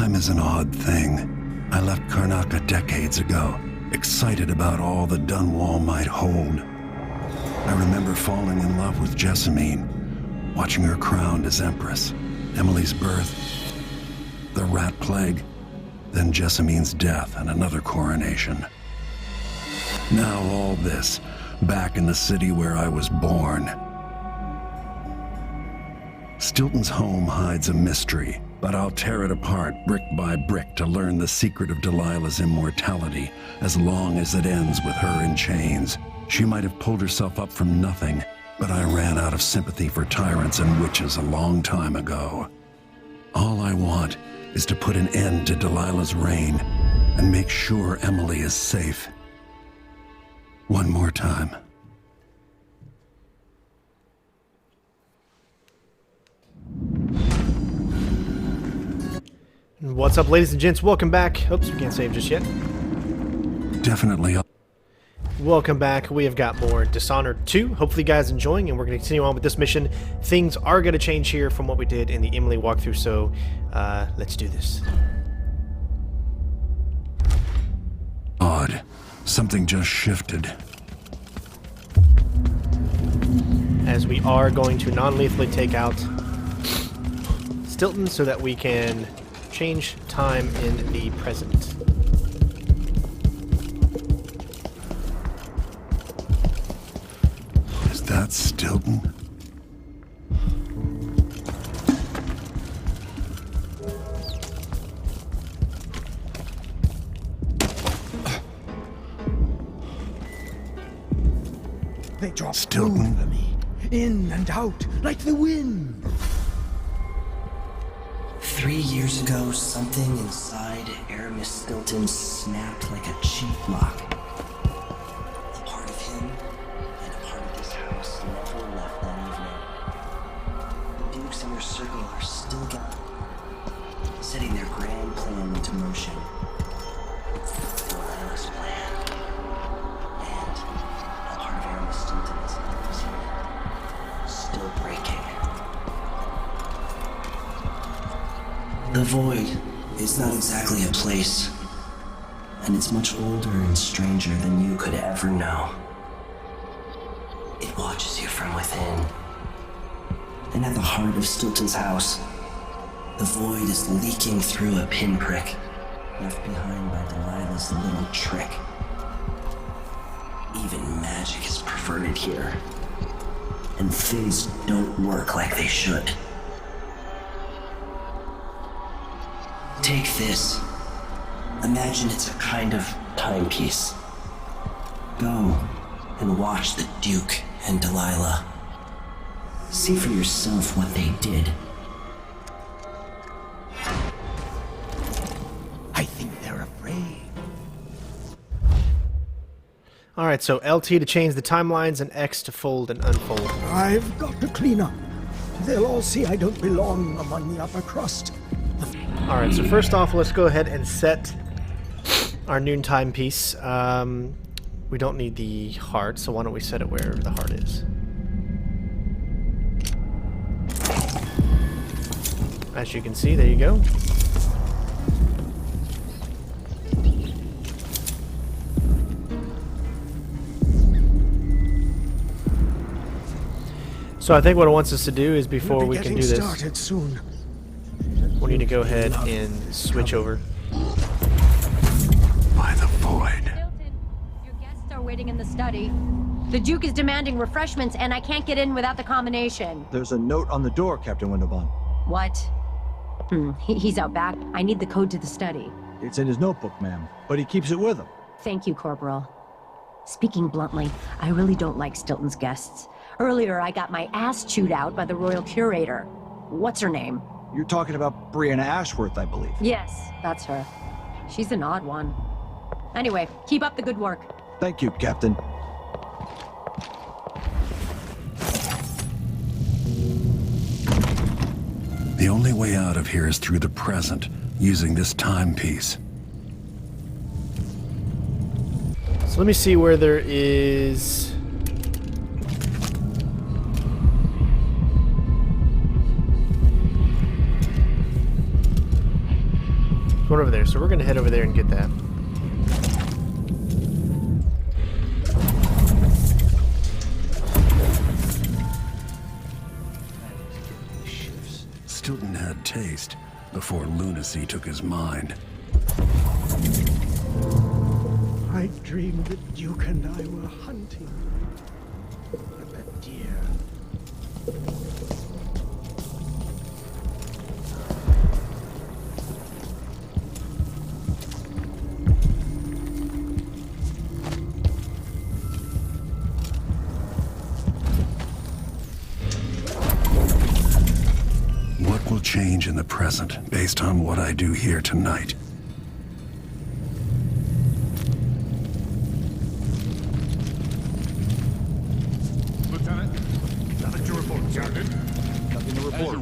Time is an odd thing. I left Karnaca decades ago, excited about all the Dunwall might hold. I remember falling in love with Jessamine, watching her crowned as Empress, Emily's birth, the rat plague, then Jessamine's death and another coronation. Now all this, back in the city where I was born. Stilton's home hides a mystery, but I'll tear it apart brick by brick to learn the secret of Delilah's immortality, as long as it ends with her in chains. She might have pulled herself up from nothing, but I ran out of sympathy for tyrants and witches a long time ago. All I want is to put an end to Delilah's reign and make sure Emily is safe. One more time. What's up, ladies and gents? Welcome back. Oops, we can't save just yet. Definitely. Welcome back. We have got more Dishonored 2. Hopefully you guys are enjoying, and we're going to continue on with this mission. Things are going to change here from what we did in the Emily walkthrough, so let's do this. Odd. Something just shifted. As we are going to non-lethally take out Stilton so that we can change time in the present. Is that Stilton? They drop Stilton. over me, in and out, like the wind. 3 years ago, something inside Aramis Stilton snapped like a cheap lock. A part of him and a part of this house never left that evening. The dukes in their circle are still setting their grand plan into motion. Delilah's plan. And a part of Aramis Stilton is still breaking. The Void is not exactly a place, and it's much older and stranger than you could ever know. It watches you from within. And at the heart of Stilton's house, the Void is leaking through a pinprick left behind by Delilah's little trick. Even magic is perverted here, and things don't work like they should. Take this. Imagine it's a kind of timepiece. Go and watch the Duke and Delilah. See for yourself what they did. I think they're afraid. Alright, so LT to change the timelines and X to fold and unfold. I've got to clean up. They'll all see I don't belong among the upper crust. Alright, so first off, let's go ahead and set our noon timepiece. We don't need the heart, so why don't we set it wherever the heart is. As you can see, there you go. So I think what it wants us to do is before we can do this, started soon. we need to go ahead and switch over. By the Void. Stilton, your guests are waiting in the study. The Duke is demanding refreshments, and I can't get in without the combination. There's a note on the door, Captain Windelband. What? He's out back. I need the code to the study. It's in his notebook, ma'am, but he keeps it with him. Thank you, Corporal. Speaking bluntly, I really don't like Stilton's guests. Earlier, I got my ass chewed out by the Royal Curator. What's her name? You're talking about Brianna Ashworth, I believe. Yes, that's her. She's an odd one. Anyway, keep up the good work. Thank you, Captain. The only way out of here is through the present, using this timepiece. So let me see where there is... Going over there, so we're gonna head over there and get that. Stilton had taste before lunacy took his mind. I dreamed that Duke and I were hunting. And that deer. What will change in the present based on what I do here tonight? Lieutenant, nothing to report, Captain. Nothing to report.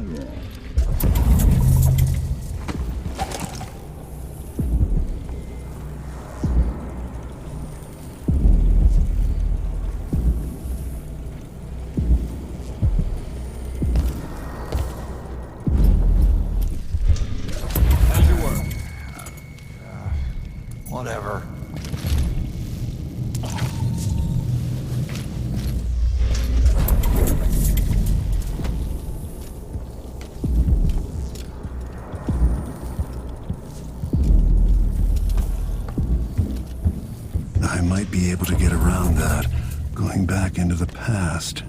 As you were. Whatever. I might be able to get around that, going back into the past.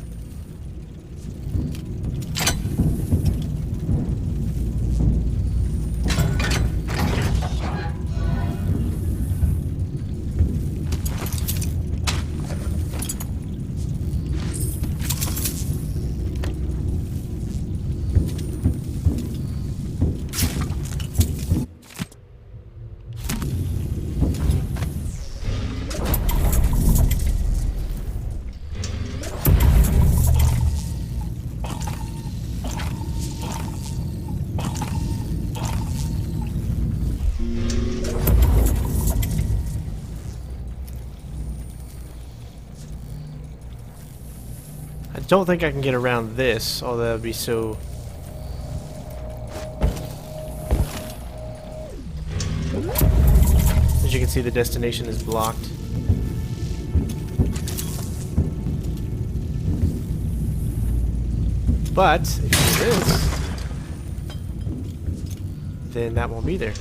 I don't think I can get around this, although that would be so... As you can see, the destination is blocked. But, if you do this, then that won't be there.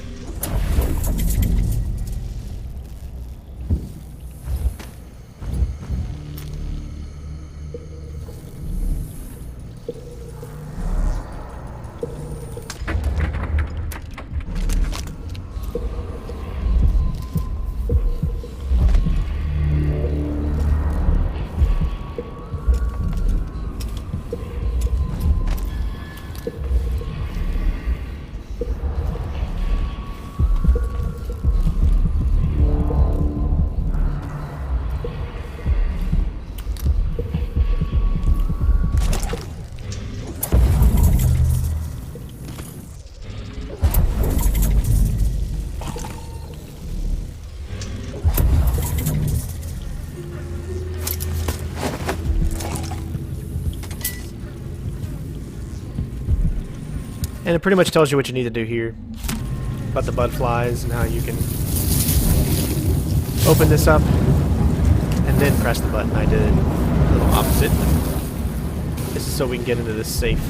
And it pretty much tells you what you need to do here about the bud flies and how you can open this up and then press the button. I did a little opposite. This is so we can get into this safe.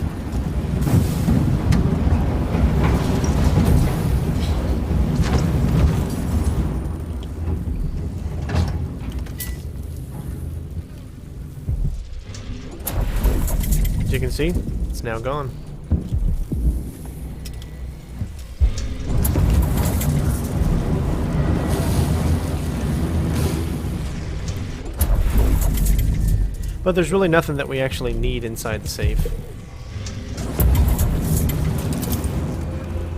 As you can see, it's now gone. But there's really nothing that we actually need inside the safe.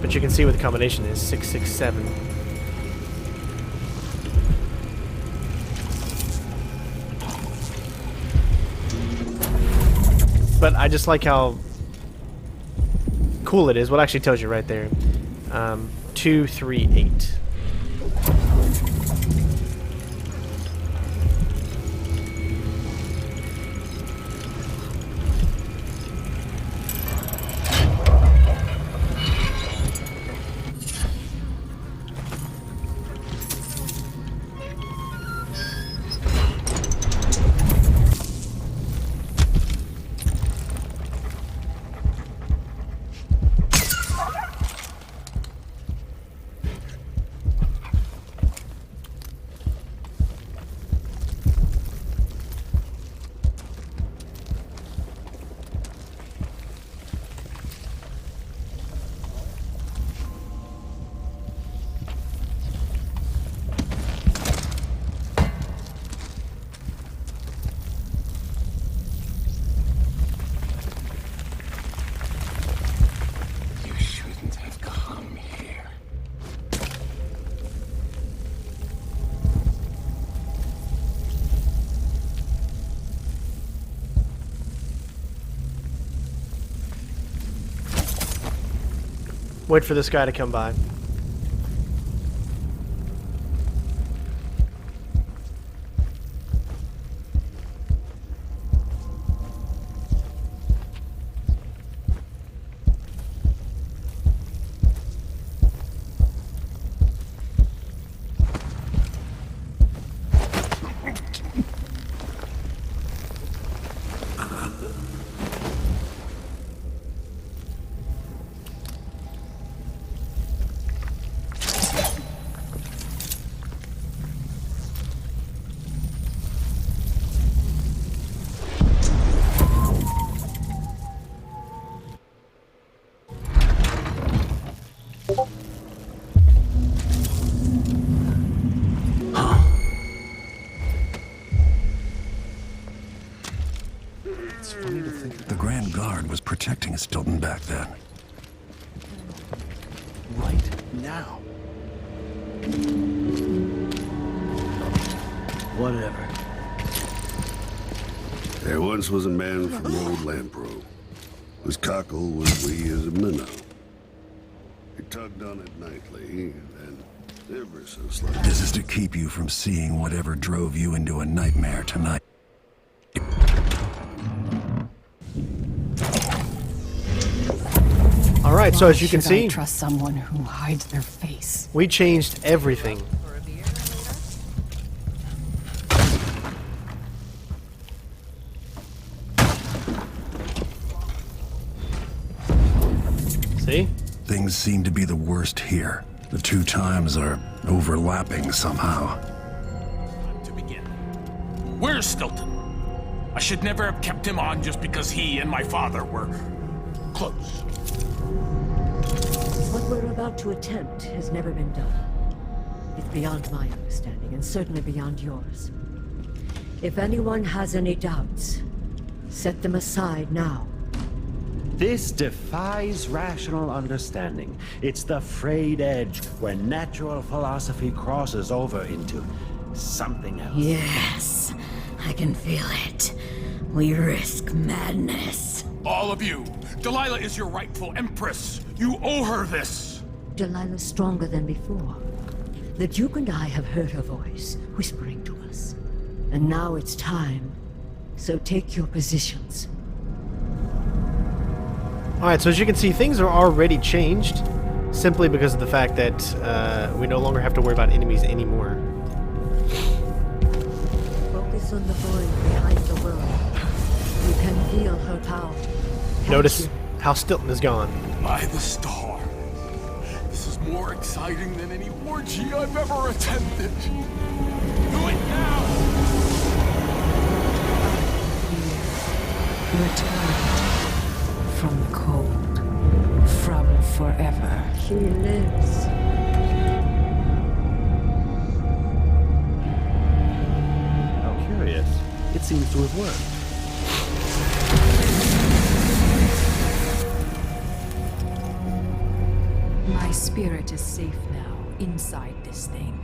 But you can see what the combination is, 667. But I just like how cool it is. What actually tells you right there. 238. Wait for this guy to come by. The Grand Guard was protecting Stilton back then. Right now. Whatever. There once was a man from old Lampro. His cockle was wee as a minnow. He tugged on it nightly, and then ever so slightly. This is to keep you from seeing whatever drove you into a nightmare tonight. Alright, so as you can Should I see, trust someone who hides their face? we changed everything. See? Things seem to be the worst here. The two times are overlapping somehow. To begin, where's Stilton? I should never have kept him on just because he and my father were close. What we're about to attempt has never been done. It's beyond my understanding, and certainly beyond yours. If anyone has any doubts, set them aside now. This defies rational understanding. It's the frayed edge where natural philosophy crosses over into something else. Yes, I can feel it. We risk madness. All of you, Delilah is your rightful empress. You owe her this. Delilah's stronger than before. The Duke and I have heard her voice, whispering to us. And now it's time. So take your positions. Alright, so as you can see, things are already changed simply because of the fact that we no longer have to worry about enemies anymore. Focus on the void behind the world. You can feel her power. Notice how Stilton is gone. By the star. This is more exciting than any orgy I've ever attended. Do it now! Returned from the cold, from forever. She lives. How curious. It seems to have worked. My spirit is safe now, inside this thing.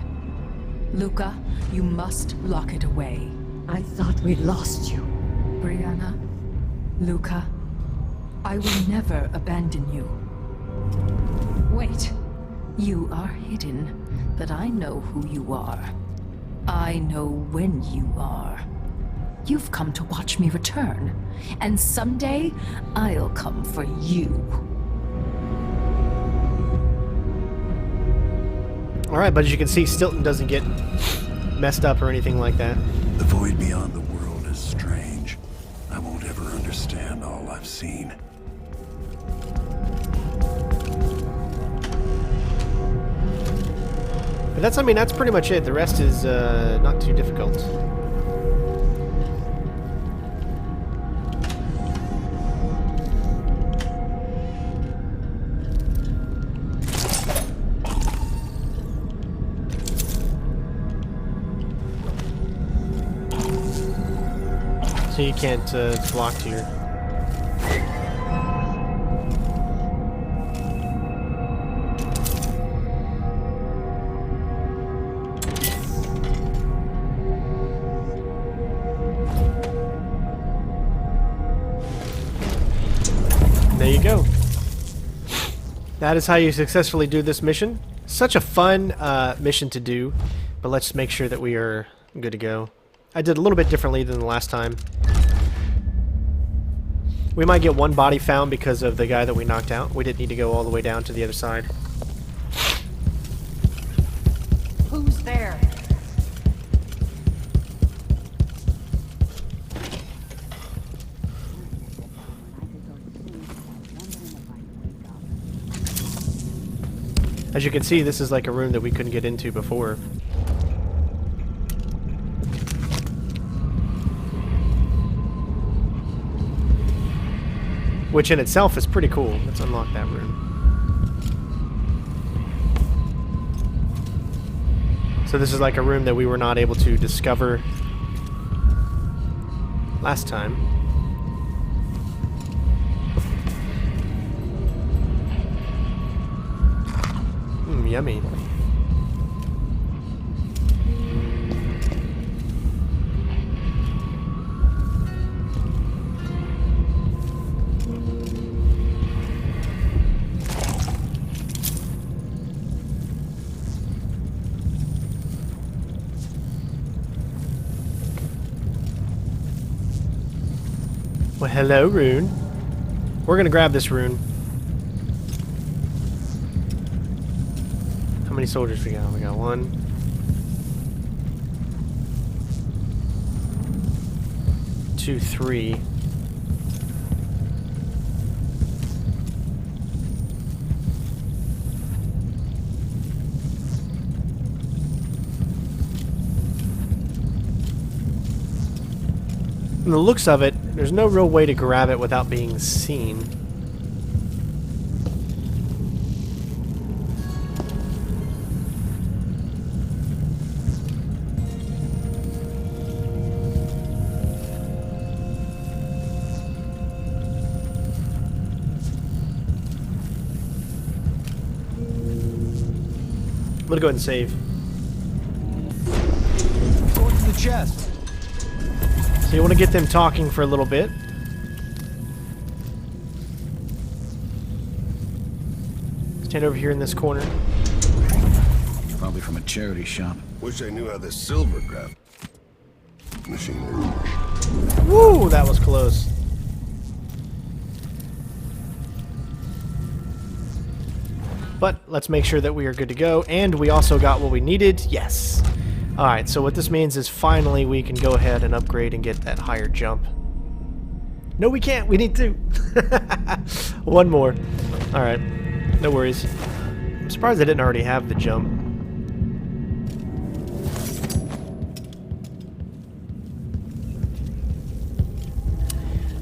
Luca, you must lock it away. I thought we'd lost you. Brianna, Luca, I will never abandon you. Wait, you are hidden, but I know who you are. I know when you are. You've come to watch me return, and someday I'll come for you. Alright, but as you can see, Stilton doesn't get messed up or anything like that. The void beyond the world is strange. I won't ever understand all I've seen. But that's, I mean, that's pretty much it. The rest is not too difficult. So you can't, it's blocked here. There you go. That is how you successfully do this mission. Such a fun mission to do, but let's make sure that we are good to go. I did a little bit differently than the last time. We might get one body found because of the guy that we knocked out. We didn't need to go all the way down to the other side. Who's there? As you can see, this is like a room that we couldn't get into before. Which in itself is pretty cool. Let's unlock that room. So this is like a room that we were not able to discover last time. Yummy. Well, hello, rune. We're gonna grab this rune. How many soldiers we got? We got 1, 2, 3. From the looks of it, there's no real way to grab it without being seen. I'm gonna go ahead and save. Go to the chest. So you want to get them talking for a little bit. Stand over here in this corner. Probably from a charity shop. Wish I knew how this silver graph machine works. Woo, that was close. But let's make sure that we are good to go, and we also got what we needed. Yes. Alright, so what this means is finally we can go ahead and upgrade and get that higher jump. No, we can't. We need 2. One more. Alright, no worries. I'm surprised I didn't already have the jump.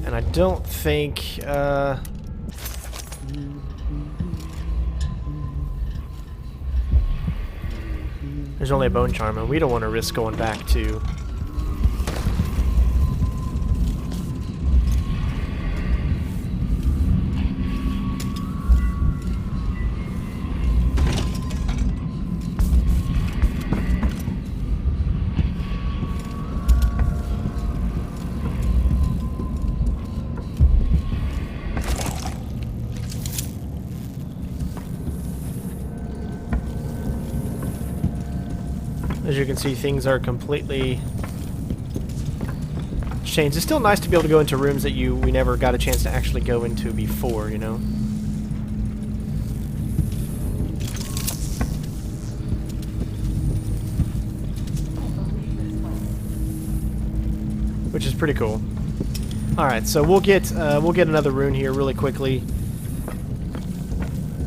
And I don't think... There's only a bonecharm, and we don't want to risk going back to... As you can see, things are completely changed. It's still nice to be able to go into rooms that we never got a chance to actually go into before, you know? Which is pretty cool. Alright, so we'll get another rune here really quickly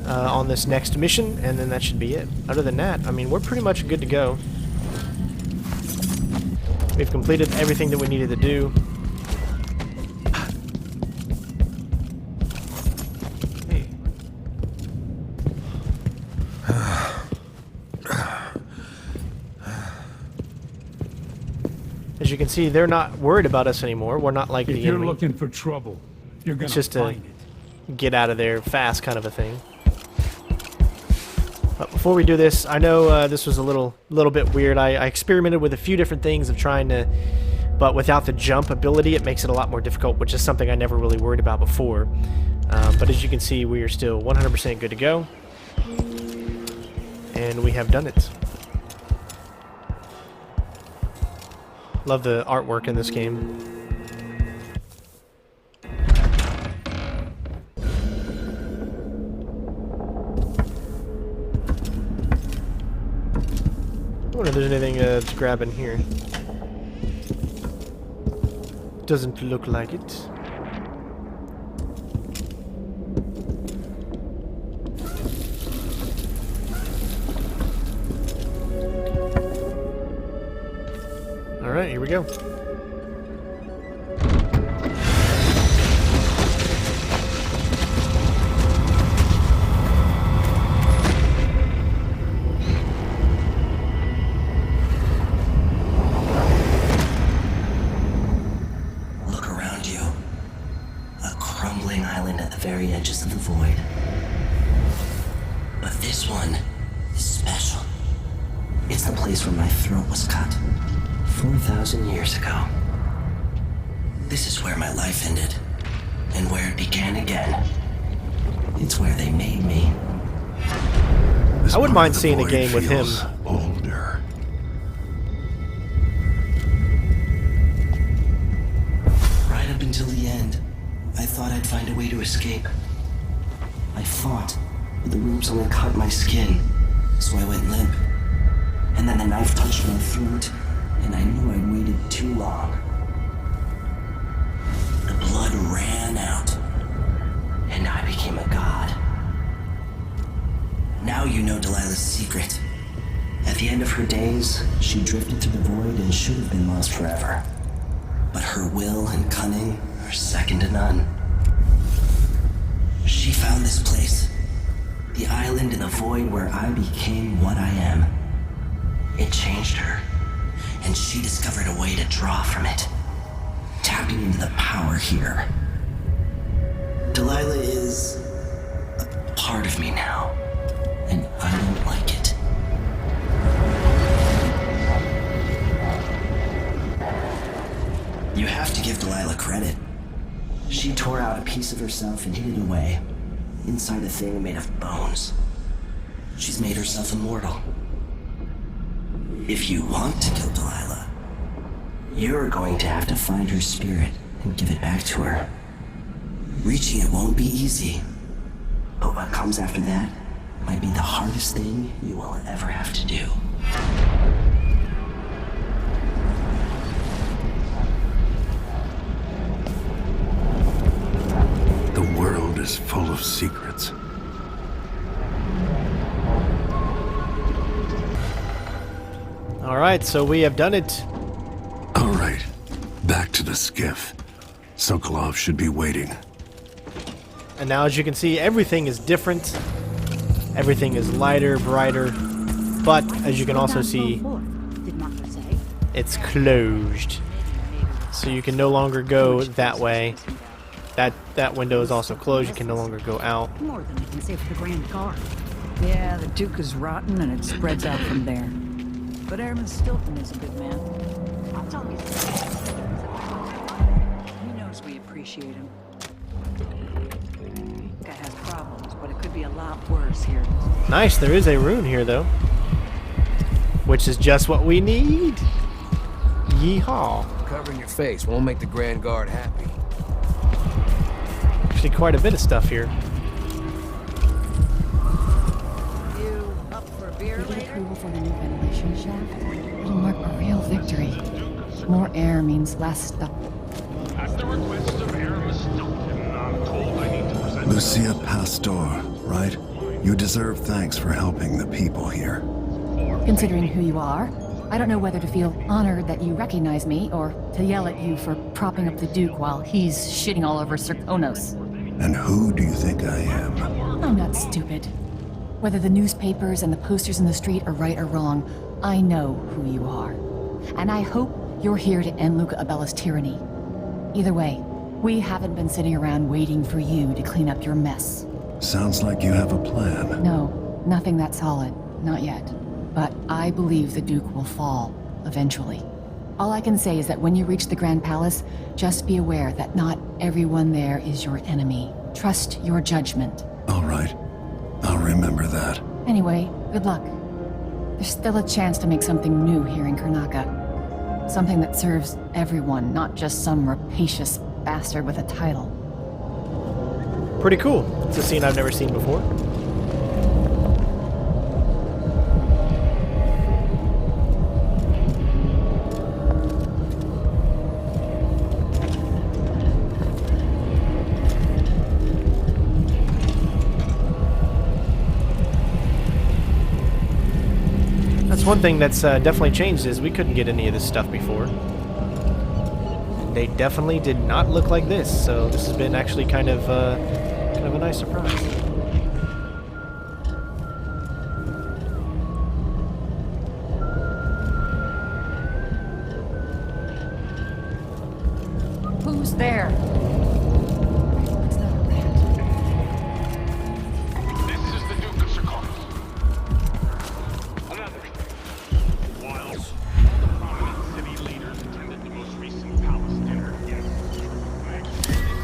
on this next mission, and then that should be it. Other than that, I mean, we're pretty much good to go. We've completed everything that we needed to do. Hey. As you can see, they're not worried about us anymore. We're not like the enemy. If you're looking for trouble, you're gonna It's just find a get out of there fast kind of a thing. But before we do this, I know this was a little bit weird. I experimented with a few different things of trying to, but without the jump ability, it makes it a lot more difficult, which is something I never really worried about before. But as you can see, we are still 100% good to go. And we have done it. Love the artwork in this game. I wonder if there's anything to grab in here. Doesn't look like it. Alright, here we go. Look around you. A crumbling island at the very edges of the void. But this one is special. It's the place where my throat was cut 4,000 years ago. This is where my life ended, and where it began again. It's where they made me. I wouldn't mind seeing a game with him. Older. Right up until the end, I thought I'd find a way to escape. I fought, but the ropes only cut my skin, so I went limp. And then the knife touched my throat, and I knew I'd waited too long. The blood ran out, and I became a god. Now you know Delilah's secret. At the end of her days, she drifted to the void and should have been lost forever. But her will and cunning are second to none. She found this place, the island in the void where I became what I am. It changed her, and she discovered a way to draw from it, tapping into the power here. Delilah is a part of me now, and I don't like it. You have to give Delilah credit. She tore out a piece of herself and hid it away, inside a thing made of bones. She's made herself immortal. If you want to kill Delilah, you're going to have to find her spirit and give it back to her. Reaching it won't be easy, but what comes after that might be the hardest thing you will ever have to do. The world is full of secrets. Alright, so we have done it. All right, back to the skiff. Sokolov should be waiting. And now as you can see, everything is different. Everything is lighter, brighter. But as you can also see, it's closed. So you can no longer go that way. That window is also closed. You can no longer go out. More than I can say for the Grand Guard. Yeah, the Duke is rotten and it spreads out from there. But Airman Stilton is a good man. I'll tell you. He knows we appreciate him. Guy has problems, but it could be a lot worse here. Nice, there is a rune here though. Which is just what we need. Yeehaw. Covering your face won't make the Grand Guard happy. Actually quite a bit of stuff here. You up for a beer We get later? approval for the new ventilation shaft. It'll mark a real victory. More air means less stuff. At the request of Aramis Stilton, I'm told I need to present... Lucia Pastor, right? You deserve thanks for helping the people here. Considering who you are, I don't know whether to feel honored that you recognize me or to yell at you for propping up the Duke while he's shitting all over Serkonos. And who do you think I am? I'm not stupid. Whether the newspapers and the posters in the street are right or wrong, I know who you are. And I hope you're here to end Luca Abella's tyranny. Either way, we haven't been sitting around waiting for you to clean up your mess. Sounds like you have a plan. No, nothing that solid. Not yet. But I believe the Duke will fall, eventually. All I can say is that when you reach the Grand Palace, just be aware that not everyone there is your enemy. Trust your judgment. All right. I'll remember that. Anyway, good luck. There's still a chance to make something new here in Karnaca. Something that serves everyone, not just some rapacious bastard with a title. Pretty cool. It's a scene I've never seen before. That's one thing that's definitely changed is we couldn't get any of this stuff before. They definitely did not look like this, so this has been actually kind of a nice surprise. Who's there? This is the Duke of Secaucus. Another thing. Whilst all the prominent city leaders attended the most recent palace dinner, yes.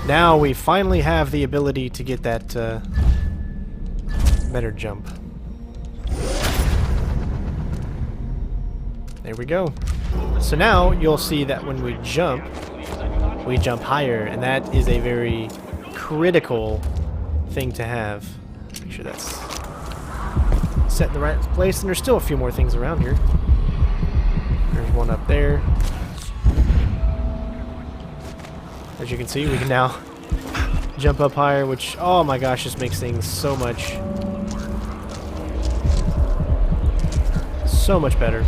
Now we finally have the ability to get that better jump. There we go. So now you'll see that when we jump higher, and that is a very critical thing to have. Make sure that's set in the right place, and there's still a few more things around here. There's one up there. As you can see, we can now jump up higher, which, oh my gosh, just makes things so much better.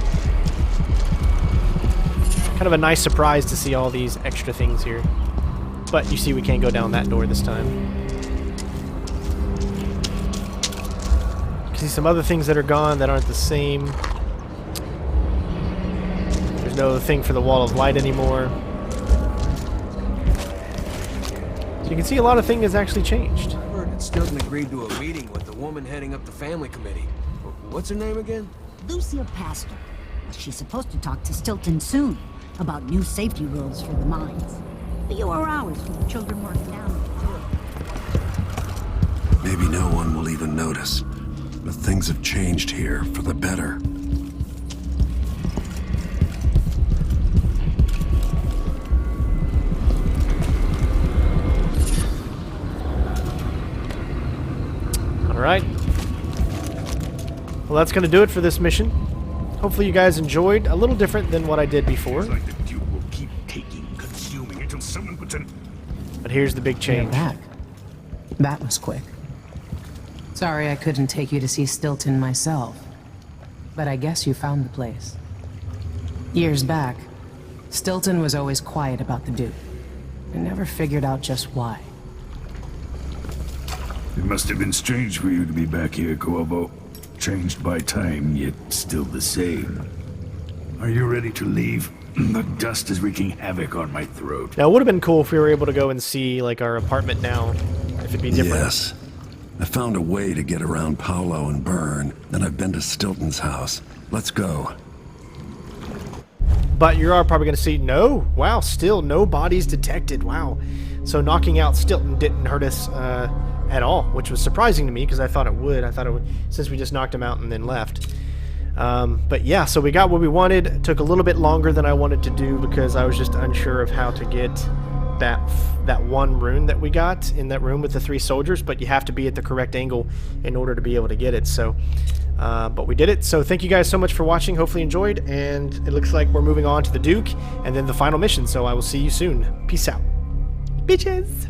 Kind of a nice surprise to see all these extra things here. But you see we can't go down that door this time. You can see some other things that are gone that aren't the same. There's no thing for the wall of light anymore. So you can see a lot of things has actually changed. I heard that Stilton agreed to a meeting with the woman heading up the family committee. What's her name again? Lucia Pastor. She's supposed to talk to Stilton soon about new safety rules for the mines. Fewer hours for the children working down. Maybe no one will even notice, but things have changed here for the better. Alright. Well, that's going to do it for this mission. Hopefully you guys enjoyed. A little different than what I did before. Like the Duke will keep taking, consuming until someone puts an... But here's the big change. You're back. That was quick. Sorry I couldn't take you to see Stilton myself. But I guess you found the place. Years back, Stilton was always quiet about the Duke. I never figured out just why. It must have been strange for you to be back here, Corvo. Changed by time, yet still the same. Are you ready to leave? The dust is wreaking havoc on my throat. Now, it would have been cool if we were able to go and see, like, our apartment now. If it'd be different. Yes. I found a way to get around Paolo and Byrne, and I've been to Stilton's house. Let's go. But you are probably going to see, no, wow, still no bodies detected, wow. So knocking out Stilton didn't hurt us at all, which was surprising to me because I thought it would. I thought it would, since we just knocked him out and then left. But yeah, so we got what we wanted. It took a little bit longer than I wanted to do because I was just unsure of how to get that one rune that we got in that room with the 3 soldiers, but you have to be at the correct angle in order to be able to get it. So, but we did it. So thank you guys so much for watching. Hopefully you enjoyed, and it looks like we're moving on to the Duke and then the final mission. So I will see you soon. Peace out. Bitches!